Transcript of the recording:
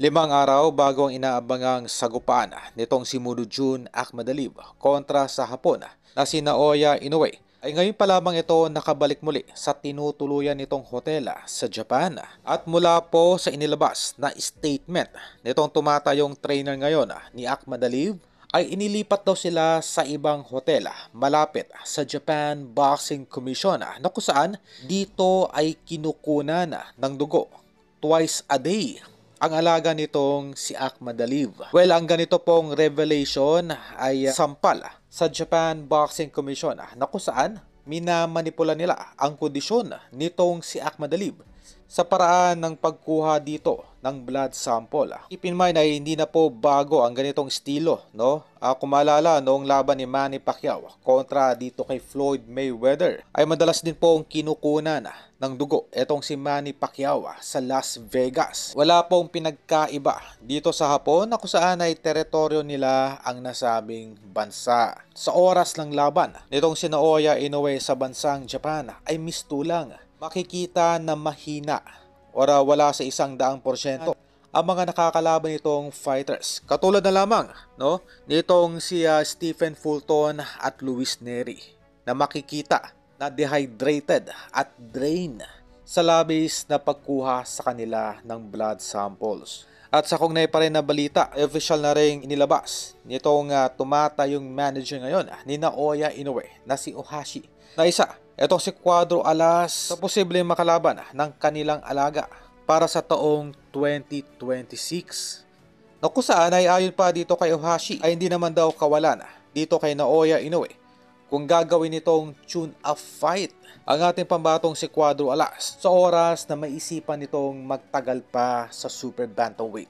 5 araw bago ang inaabangang sagupaan nitong si Muruджун Akhmadaliev kontra sa Hapon na si Naoya Inoue ay ngayon pa lamang ito nakabalik muli sa tinutuluyan nitong hotel sa Japan. At mula po sa inilabas na statement nitong tumatayong trainer ngayon ni Akhmadaliev ay inilipat daw sila sa ibang hotel malapit sa Japan Boxing Commission na kung saan dito ay kinukunan ng dugo twice a day ang alaga nitong si Akhmadaliev. Well, ang ganito pong revelation ay sampal sa Japan Boxing Commission na kung saan minamanipula nila ang kondisyon nitong si Akhmadaliev sa paraan ng pagkuha dito ng blood sample. Keep in mind ay hindi na po bago ang ganitong estilo, no? Kung maalala, noong laban ni Manny Pacquiao kontra dito kay Floyd Mayweather, ay madalas din pong kinukunan ng dugo etong si Manny Pacquiao sa Las Vegas. Wala pong pinagkaiba dito sa Hapon na kung saan ay teritoryo nila ang nasabing bansa. Sa oras ng laban nitong si Naoya Inoue sa bansang Japan ay mistulang makikita na mahina o wala sa 100% ang mga nakakalaban nitong fighters. Katulad na lamang nitong si Stephen Fulton at Luis Nery na makikita na dehydrated at drain sa labis na pagkuha sa kanila ng blood samples. At sa kung pa rin na balita, official na rin inilabas nitong tumatayong manager ngayon ni Naoya Inoue na si Ohashi na isa itong si Cuadro Alas sa posibleng makalaban ng kanilang alaga para sa taong 2026. Na kung saan ay ayon pa dito kay Ohashi ay hindi naman daw kawalan dito kay Naoya Inoue kung gagawin nitong tune-up fight ang ating pambatong si Cuadro Alas sa oras na maisipan nitong magtagal pa sa super bantamweight.